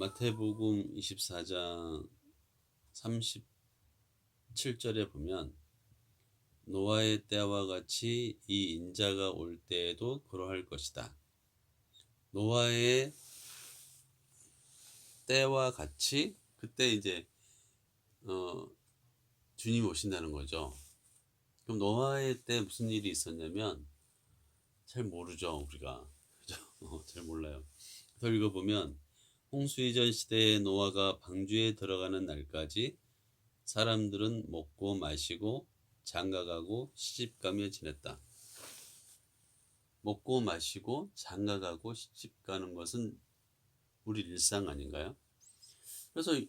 마태복음 24장 37절에 보면 노아의 때와 같이 이 인자가 올 때에도 그러할 것이다. 노아의 때와 같이 그때 이제 주님이 오신다는 거죠. 그럼 노아의 때 무슨 일이 있었냐면 잘 모르죠, 우리가. 그죠? 잘 몰라요. 더 읽어보면 홍수 이전 시대에 노아가 방주에 들어가는 날까지 사람들은 먹고 마시고 장가가고 시집가며 지냈다. 먹고 마시고 장가가고 시집가는 것은 우리 일상 아닌가요? 그래서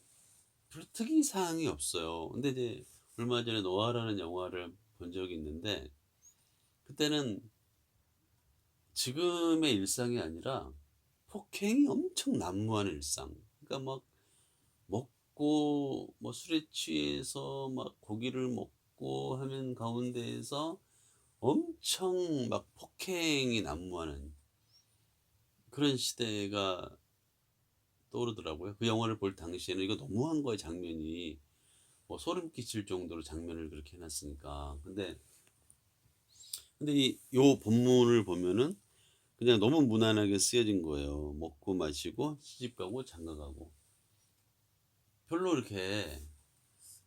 별 특이 사항이 없어요. 근데 이제 얼마 전에 노아라는 영화를 본 적이 있는데 그때는 지금의 일상이 아니라 폭행이 엄청 난무하는 일상. 그러니까 막 먹고 뭐 술에 취해서 막 고기를 먹고 하는 가운데에서 엄청 막 폭행이 난무하는 그런 시대가 떠오르더라고요. 그 영화를 볼 당시에는 이거 너무한 거예요, 장면이. 뭐 소름 끼칠 정도로 장면을 그렇게 해놨으니까. 근데 요 본문을 보면은 그냥 너무 무난하게 쓰여진 거예요. 먹고 마시고 시집가고 장가가고. 별로 이렇게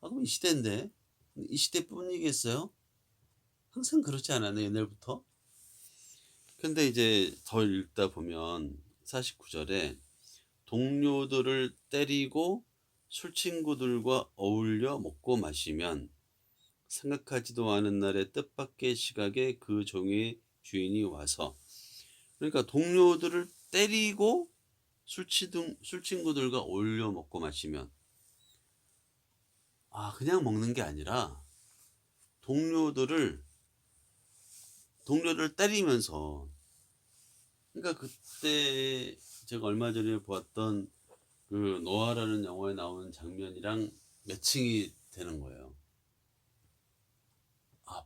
그럼 이 시대인데 이 시대뿐이겠어요? 항상 그렇지 않았나요, 옛날부터? 근데 이제 더 읽다 보면 49절에 동료들을 때리고 술친구들과 어울려 먹고 마시면 생각하지도 않은 날의 뜻밖의 시각에 그 종의 주인이 와서, 그러니까 동료들을 때리고 술친구들과 어울려 먹고 마시면, 그냥 먹는 게 아니라 동료들을 때리면서, 그러니까 그때 제가 얼마 전에 보았던 그 노아라는 영화에 나오는 장면이랑 매칭이 되는 거예요.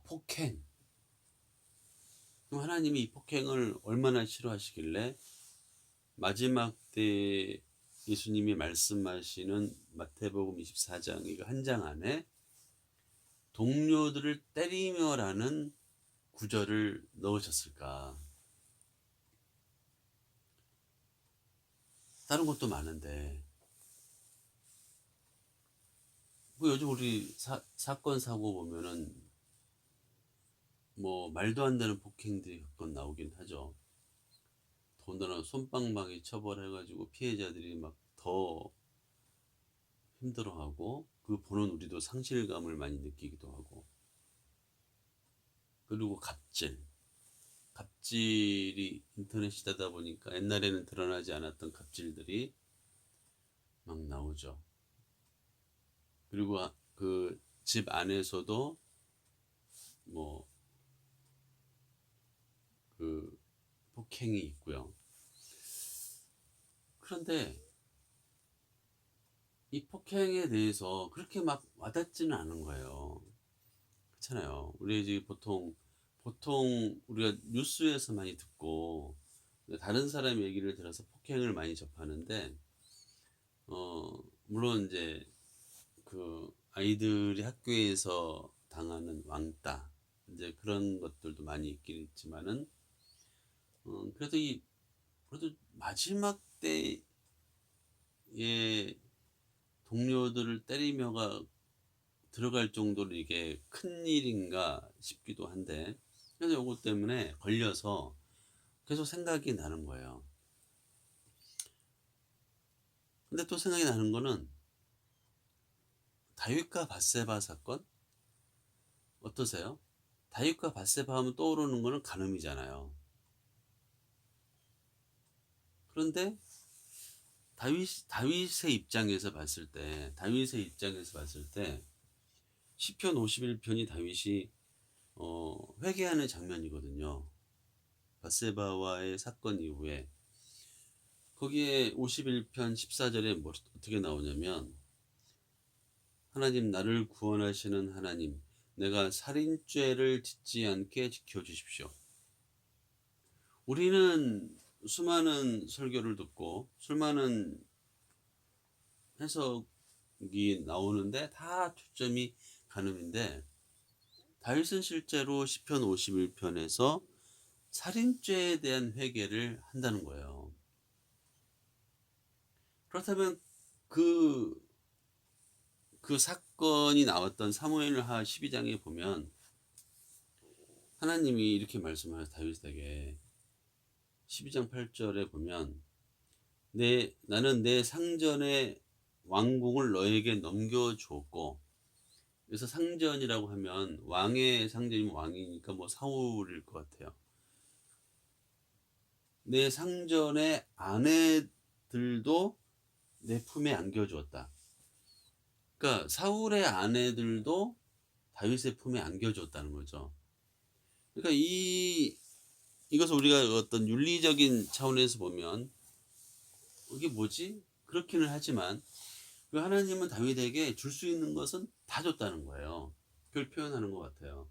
폭행. 그럼 하나님이 이 폭행을 얼마나 싫어하시길래 마지막 때 예수님이 말씀하시는 마태복음 24장 이거 한 장 안에 동료들을 때리며라는 구절을 넣으셨을까? 다른 것도 많은데 뭐 요즘 우리 사건 사고 보면은 뭐 말도 안 되는 폭행들이 가끔 나오긴 하죠. 더군다나 솜방망이 처벌해가지고 피해자들이 막 더 힘들어하고 그 보는 우리도 상실감을 많이 느끼기도 하고, 그리고 갑질이 인터넷 시대다 보니까 옛날에는 드러나지 않았던 갑질들이 막 나오죠. 그리고 그 집 안에서도 뭐 그 폭행이 있고요. 그런데 이 폭행에 대해서 그렇게 막 와닿지는 않은 거예요. 그렇잖아요. 우리 이제 보통 우리가 뉴스에서 많이 듣고 다른 사람 얘기를 들어서 폭행을 많이 접하는데, 물론 이제 그 아이들이 학교에서 당하는 왕따 이제 그런 것들도 많이 있긴 있지만은, 그래도 그래도 마지막 때에 동료들을 때리며가 들어갈 정도로 이게 큰 일인가 싶기도 한데, 그래서 요것 때문에 걸려서 계속 생각이 나는 거예요. 근데 또 생각이 나는 거는 다윗과 밧세바 사건 어떠세요? 다윗과 밧세바 하면 떠오르는 거는 간음이잖아요. 그런데 다윗의 입장에서 봤을 때 시편 51편이 다윗이 회개하는 장면이거든요. 밧세바와의 사건 이후에 거기에 51편 14절에 어떻게 나오냐면, 하나님 나를 구원하시는 하나님, 내가 살인죄를 짓지 않게 지켜주십시오. 우리는 수많은 설교를 듣고 수많은 해석이 나오는데 다 초점이 간음인데, 다윗은 실제로 시편 51편에서 살인죄에 대한 회개를 한다는 거예요. 그렇다면 그 사건이 나왔던 사무엘하 12장에 보면 하나님이 이렇게 말씀하셔 다윗에게. 12장 8절에 보면 나는 내 상전의 왕궁을 너에게 넘겨주었고, 그래서 상전이라고 하면 왕의 상전이면 왕이니까 뭐 사울일 것 같아요. 내 상전의 아내들도 내 품에 안겨주었다. 그러니까 사울의 아내들도 다윗의 품에 안겨줬다는 거죠. 그러니까 이것을 우리가 어떤 윤리적인 차원에서 보면 이게 뭐지? 그렇기는 하지만 그 하나님은 다윗에게 줄 수 있는 것은 다 줬다는 거예요. 그걸 표현하는 것 같아요.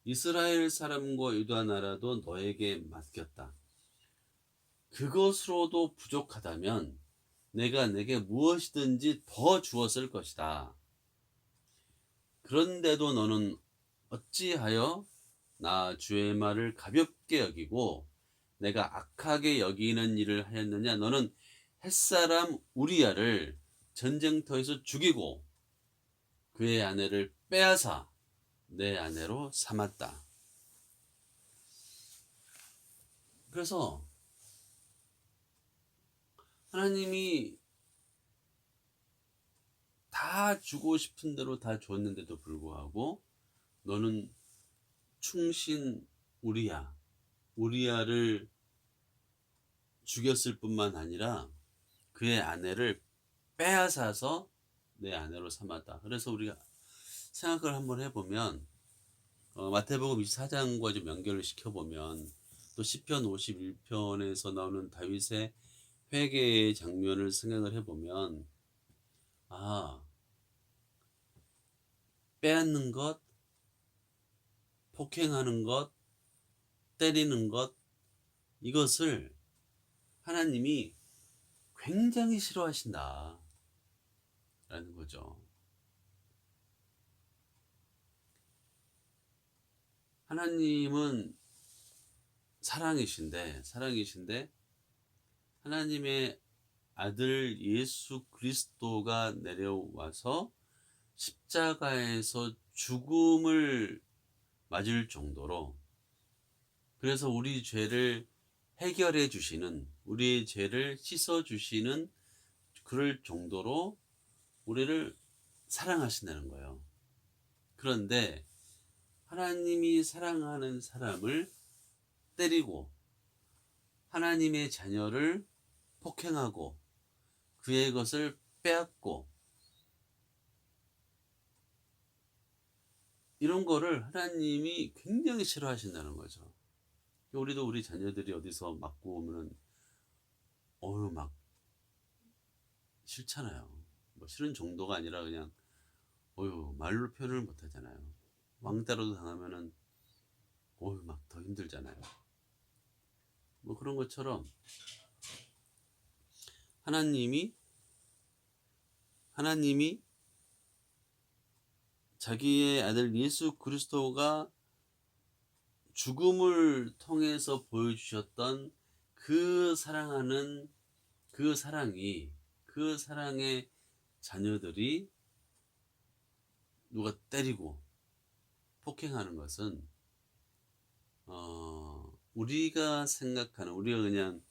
이스라엘 사람과 유다 나라도 너에게 맡겼다. 그것으로도 부족하다면 내가 내게 무엇이든지 더 주었을 것이다. 그런데도 너는 어찌하여 나 주의 말을 가볍게 여기고 내가 악하게 여기는 일을 하였느냐? 너는 햇사람 우리야를 전쟁터에서 죽이고 그의 아내를 빼앗아 내 아내로 삼았다. 그래서 하나님이 다 주고 싶은 대로 다 줬는데도 불구하고 너는 충신 우리야를 죽였을 뿐만 아니라 그의 아내를 빼앗아서 내 아내로 삼았다. 그래서 우리가 생각을 한번 해보면 마태복음 24장과 좀 연결을 시켜보면 또 시편 51편에서 나오는 다윗의 회개의 장면을 생각을 해보면 빼앗는 것, 폭행하는 것, 때리는 것, 이것을 하나님이 굉장히 싫어하신다 라는 거죠. 하나님은 사랑이신데 하나님의 아들 예수 그리스도가 내려와서 십자가에서 죽음을 맞을 정도로, 그래서 우리 죄를 해결해 주시는, 우리의 죄를 씻어 주시는 그럴 정도로 우리를 사랑하신다는 거예요. 그런데 하나님이 사랑하는 사람을 때리고 하나님의 자녀를 폭행하고 그의 것을 빼앗고 이런 거를 하나님이 굉장히 싫어하신다는 거죠. 우리도 우리 자녀들이 어디서 맞고 오면은 막 싫잖아요. 뭐 싫은 정도가 아니라 그냥 말로 표현을 못 하잖아요. 왕따로도 당하면은 막 더 힘들잖아요. 뭐 그런 것처럼 하나님이 자기의 아들 예수 그리스도가 죽음을 통해서 보여주셨던 그 사랑하는 그 사랑이, 그 사랑의 자녀들이 누가 때리고 폭행하는 것은 우리가 생각하는, 우리가 그냥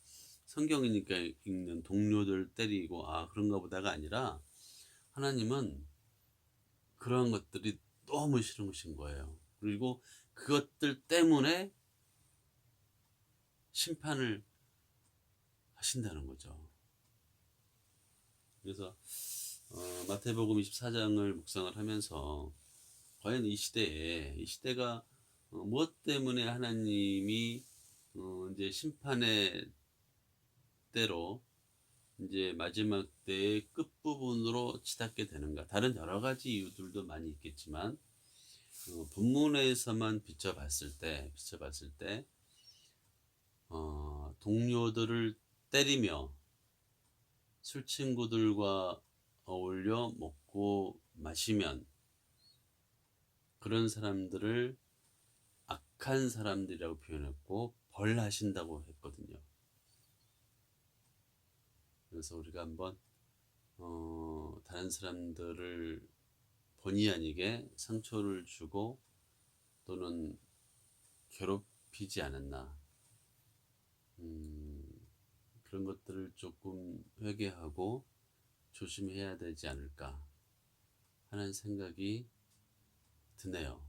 성경이니까 읽는 동료들 때리고 그런가 보다가 아니라 하나님은 그런 것들이 너무 싫은 것인 거예요. 그리고 그것들 때문에 심판을 하신다는 거죠. 그래서 마태복음 24장을 묵상을 하면서 과연 이 시대가 무엇 때문에 하나님이 이제 심판의 때로 이제 마지막 때의 끝부분으로 치닫게 되는가. 다른 여러 가지 이유들도 많이 있겠지만 본문에서만 비춰봤을 때 동료들을 때리며 술 친구들과 어울려 먹고 마시면 그런 사람들을 악한 사람들이라고 표현했고 벌하신다고 했거든요. 그래서 우리가 한번 다른 사람들을 본의 아니게 상처를 주고 또는 괴롭히지 않았나, 그런 것들을 조금 회개하고 조심해야 되지 않을까 하는 생각이 드네요.